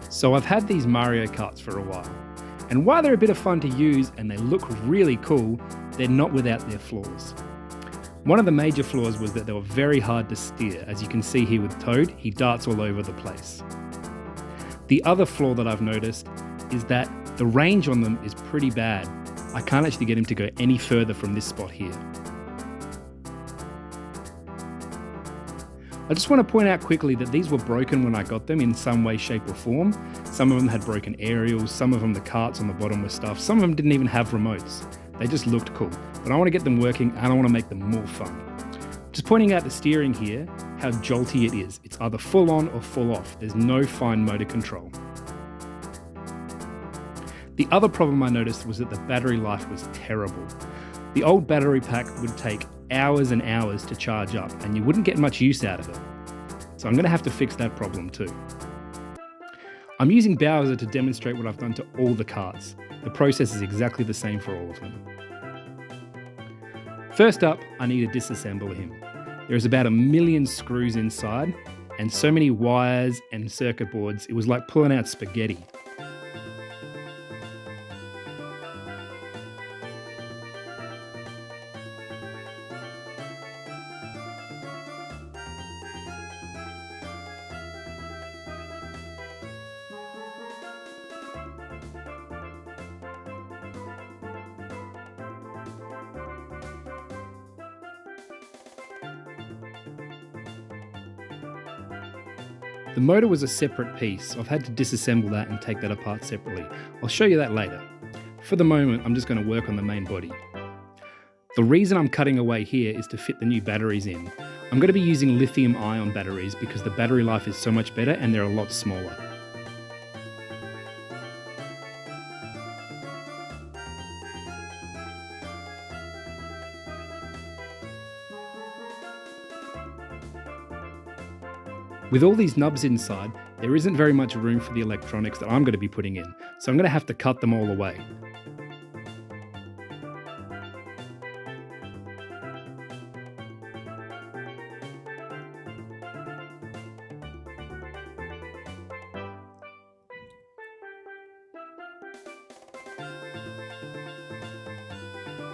So I've had these Mario Karts for a while, and while they're a bit of fun to use and they look really cool, they're not without their flaws. One of the major flaws was that they were very hard to steer. As you can see here with Toad, he darts all over the place. The other flaw that I've noticed is that the range on them is pretty bad. I can't actually get him to go any further from this spot here. I just want to point out quickly that these were broken when I got them in some way, shape or form. Some of them had broken aerials, some of them the carts on the bottom were stuffed, some of them didn't even have remotes. They just looked cool, but I want to get them working and I want to make them more fun. Just pointing out the steering here, how jolty it is. It's either full on or full off. There's no fine motor control. The other problem I noticed was that the battery life was terrible. The old battery pack would take hours and hours to charge up and you wouldn't get much use out of it. So I'm going to have to fix that problem too. I'm using Bowser to demonstrate what I've done to all the karts. The process is exactly the same for all of them. First up, I need to disassemble him. There's about 1 million screws inside and so many wires and circuit boards, it was like pulling out spaghetti. The motor was a separate piece, so I've had to disassemble that and take that apart separately. I'll show you that later. For the moment, I'm just going to work on the main body. The reason I'm cutting away here is to fit the new batteries in. I'm going to be using lithium-ion batteries because the battery life is so much better and they're a lot smaller. With all these nubs inside, there isn't very much room for the electronics that I'm going to be putting in, so I'm going to have to cut them all away.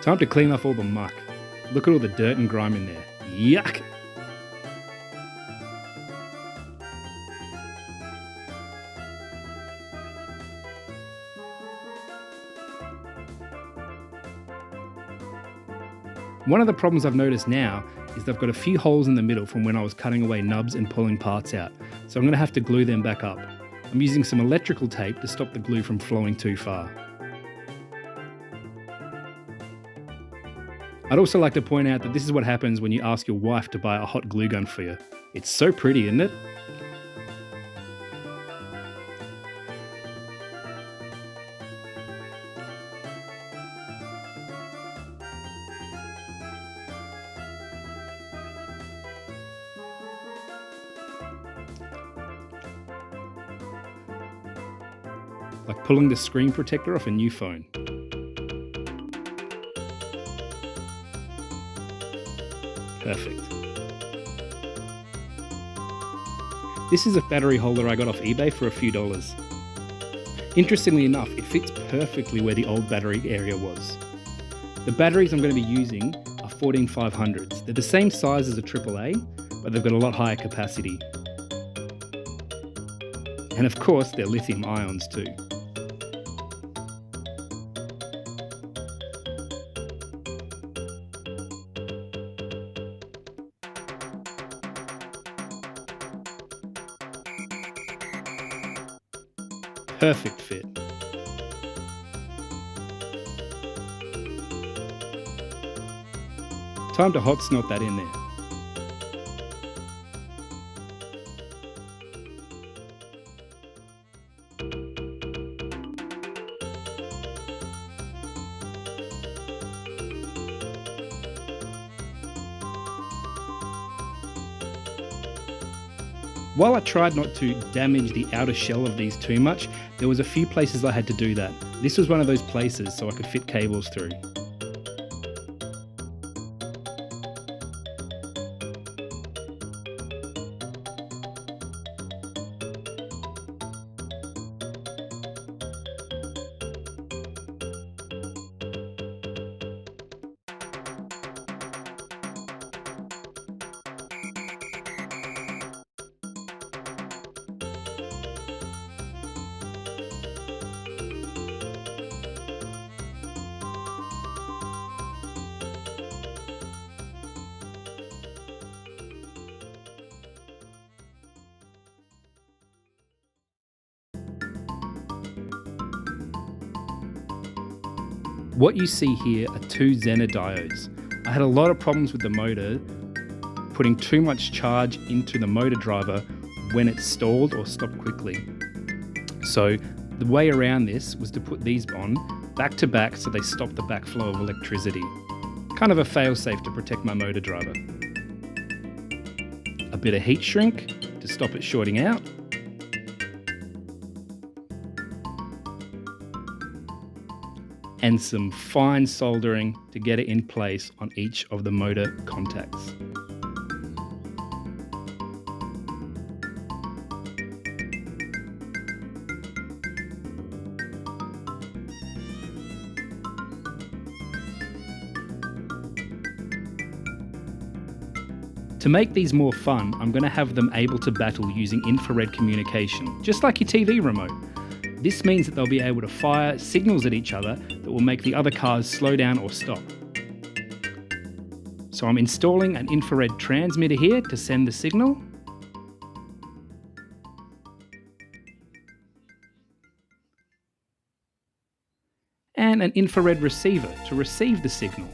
Time to clean off all the muck. Look at all the dirt and grime in there. Yuck! One of the problems I've noticed now is they've got a few holes in the middle from when I was cutting away nubs and pulling parts out, so I'm going to have to glue them back up. I'm using some electrical tape to stop the glue from flowing too far. I'd also like to point out that this is what happens when you ask your wife to buy a hot glue gun for you. It's so pretty, isn't it? Like pulling the screen protector off a new phone. Perfect. This is a battery holder I got off eBay for a few dollars. Interestingly enough, it fits perfectly where the old battery area was. The batteries I'm going to be using are 14500s. They're the same size as a AAA, but they've got a lot higher capacity. And of course, they're lithium ions too. Perfect fit. Time to hot snot that in there. While I tried not to damage the outer shell of these too much, there was a few places I had to do that. This was one of those places so I could fit cables through. What you see here are two Zener diodes. I had a lot of problems with the motor putting too much charge into the motor driver when it stalled or stopped quickly. So the way around this was to put these on back to back so they stop the backflow of electricity. Kind of a fail-safe to protect my motor driver. A bit of heat shrink to stop it shorting out. And some fine soldering to get it in place on each of the motor contacts. To make these more fun, I'm going to have them able to battle using infrared communication, just like your TV remote. This means that they'll be able to fire signals at each other that will make the other cars slow down or stop. So I'm installing an infrared transmitter here to send the signal. And an infrared receiver to receive the signal.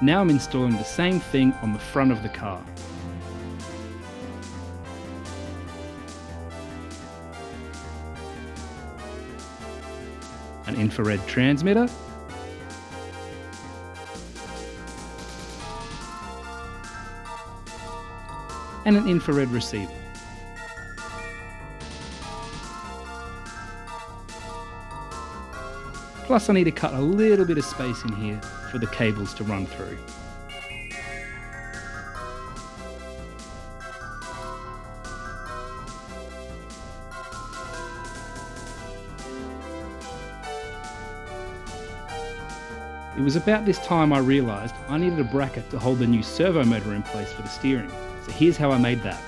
Now I'm installing the same thing on the front of the car. An infrared transmitter. And an infrared receiver. Plus I need to cut a little bit of space in here for the cables to run through. It was about this time I realised I needed a bracket to hold the new servo motor in place for the steering. So here's how I made that.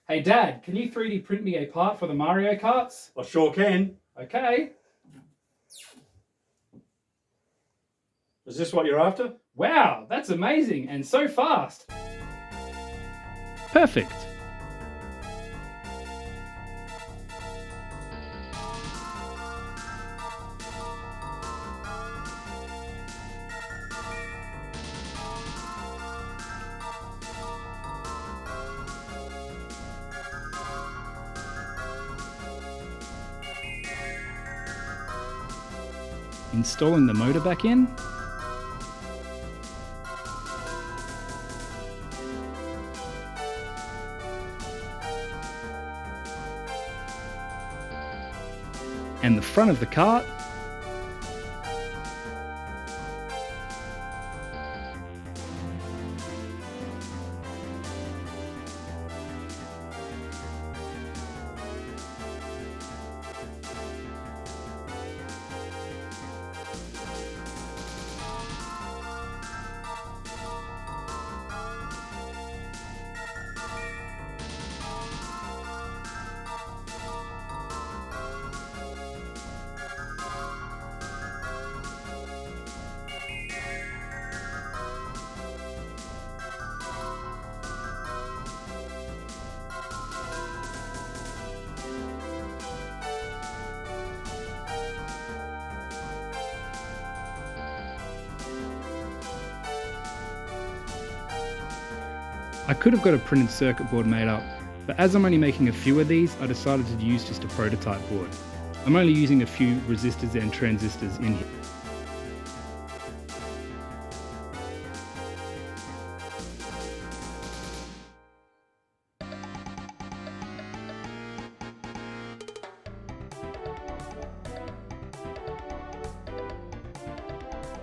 Hey Dad, can you 3D print me a part for the Mario Karts? I sure can. Okay. Is this what you're after? Wow, that's amazing and so fast. Perfect. Installing the motor back in. And the front of the cart. I could have got a printed circuit board made up, but as I'm only making a few of these, I decided to use just a prototype board. I'm only using a few resistors and transistors in here.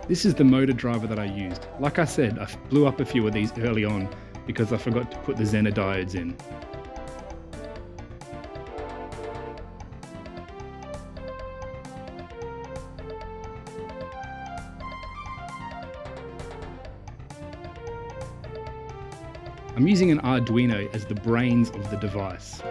This is the motor driver that I used. Like I said, I blew up a few of these early on, because I forgot to put the Zener diodes in. I'm using an Arduino as the brains of the device.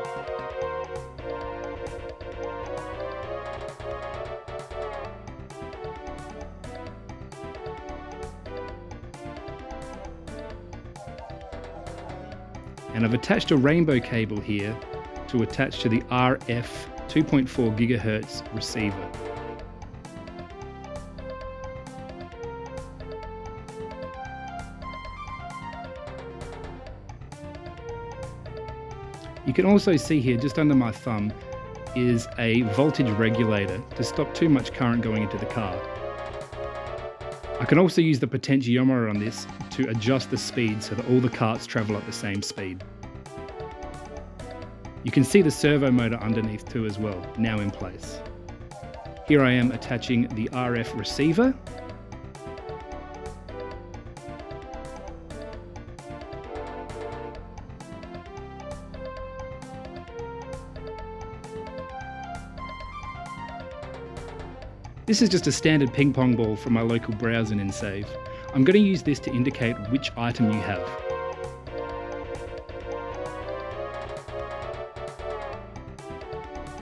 And I've attached a rainbow cable here to attach to the RF 2.4 GHz receiver. You can also see here, just under my thumb, is a voltage regulator to stop too much current going into the car. I can also use the potentiometer on this to adjust the speed so that all the karts travel at the same speed. You can see the servo motor underneath too as well, now in place. Here I am attaching the RF receiver. This is just a standard ping pong ball from my local browser and save. I'm going to use this to indicate which item you have.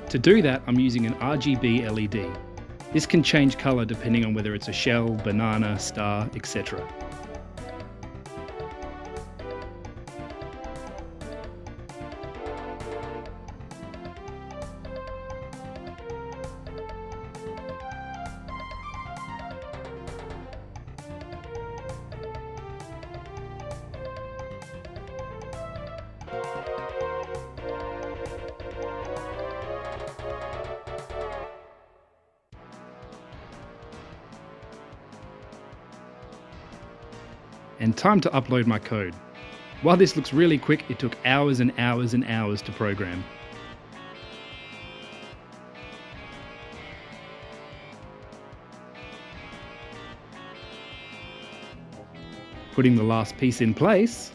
To do that, I'm using an RGB LED. This can change colour depending on whether it's a shell, banana, star, etc. And time to upload my code. While this looks really quick, it took hours and hours and hours to program. Putting the last piece in place.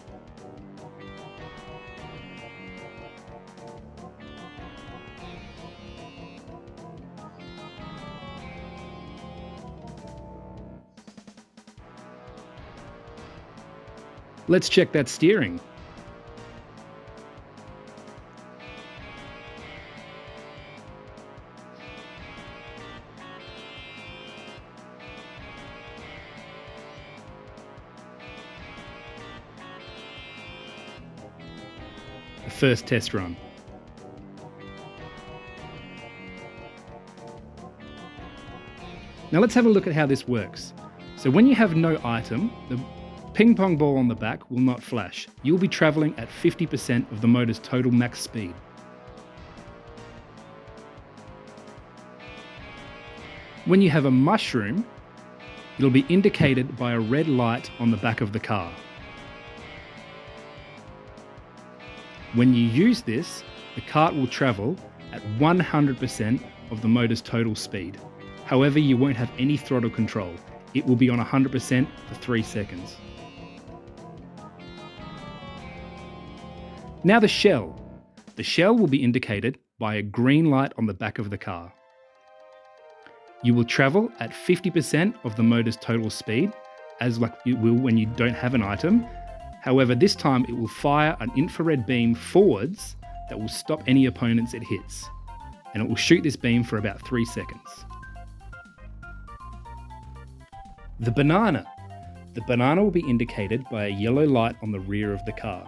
Let's check that steering. The first test run. Now let's have a look at how this works. So when you have no item, the ping pong ball on the back will not flash. You'll be travelling at 50% of the motor's total max speed. When you have a mushroom, it'll be indicated by a red light on the back of the car. When you use this, the kart will travel at 100% of the motor's total speed. However, you won't have any throttle control. It will be on 100% for 3 seconds. Now the shell. The shell will be indicated by a green light on the back of the car. You will travel at 50% of the motor's total speed, as like it will when you don't have an item. However, this time it will fire an infrared beam forwards that will stop any opponents it hits. And it will shoot this beam for about 3 seconds. The banana. The banana will be indicated by a yellow light on the rear of the car.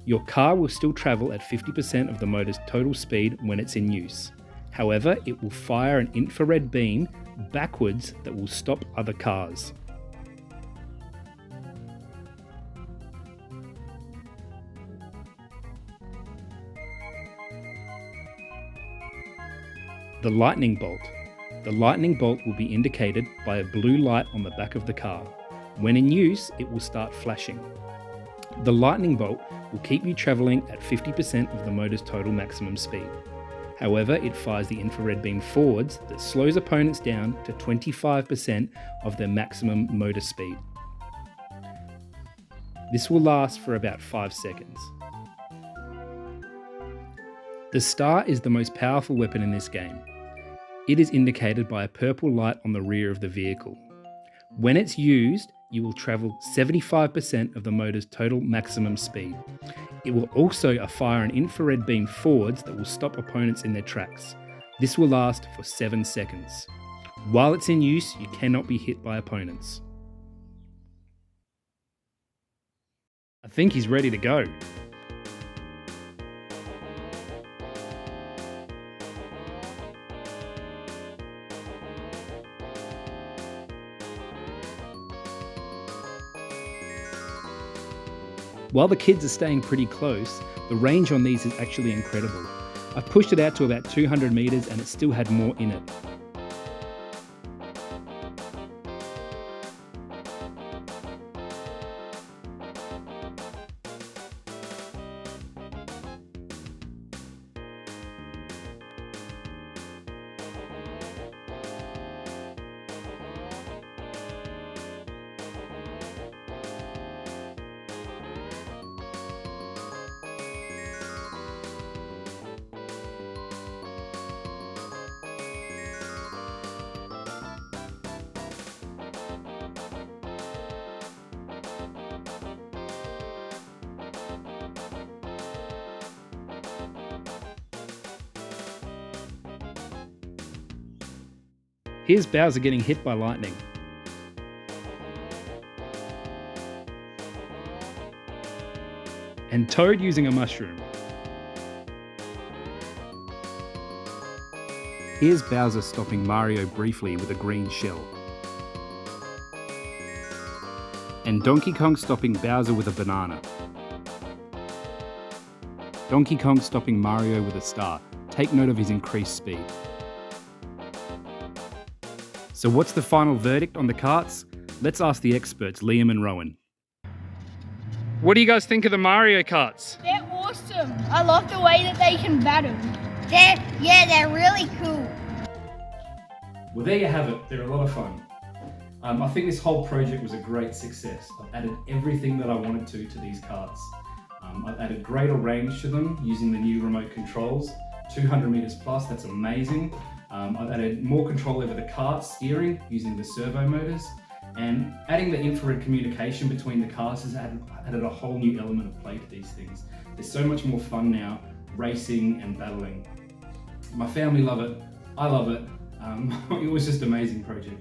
Your car will still travel at 50% of the motor's total speed when it's in use. However, it will fire an infrared beam backwards that will stop other cars. The lightning bolt. The lightning bolt will be indicated by a blue light on the back of the car. When in use, it will start flashing. The lightning bolt will keep you travelling at 50% of the motor's total maximum speed. However, it fires the infrared beam forwards that slows opponents down to 25% of their maximum motor speed. This will last for about 5 seconds. The star is the most powerful weapon in this game. It is indicated by a purple light on the rear of the vehicle. When it's used, you will travel 75% of the motor's total maximum speed. It will also fire an infrared beam forwards that will stop opponents in their tracks. This will last for 7 seconds. While it's in use, you cannot be hit by opponents. I think he's ready to go. While the kids are staying pretty close, the range on these is actually incredible. I've pushed it out to about 200 meters and it still had more in it. Here's Bowser getting hit by lightning. And Toad using a mushroom. Here's Bowser stopping Mario briefly with a green shell. And Donkey Kong stopping Bowser with a banana. Donkey Kong stopping Mario with a star. Take note of his increased speed. So what's the final verdict on the karts? Let's ask the experts, Liam and Rowan. What do you guys think of the Mario karts? They're awesome. I love the way that they can battle. They're really cool. Well, there you have it. They're a lot of fun. I think this whole project was a great success. I've added everything that I wanted to these karts. I've added greater range to them using the new remote controls, 200 meters plus, that's amazing. I've added more control over the kart steering using the servo motors, and adding the infrared communication between the cars has added a whole new element of play to these things. They're so much more fun now, racing and battling. My family love it, I love it. It was just an amazing project.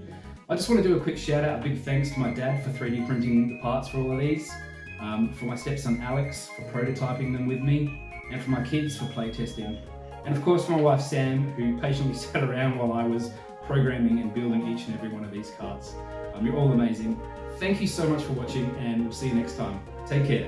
I just want to do a quick shout out, a big thanks to my dad for 3D printing the parts for all of these, for my stepson Alex for prototyping them with me, and for my kids for playtesting. And of course for my wife Sam, who patiently sat around while I was programming and building each and every one of these karts. You're all amazing. Thank you so much for watching, and we'll see you next time. Take care.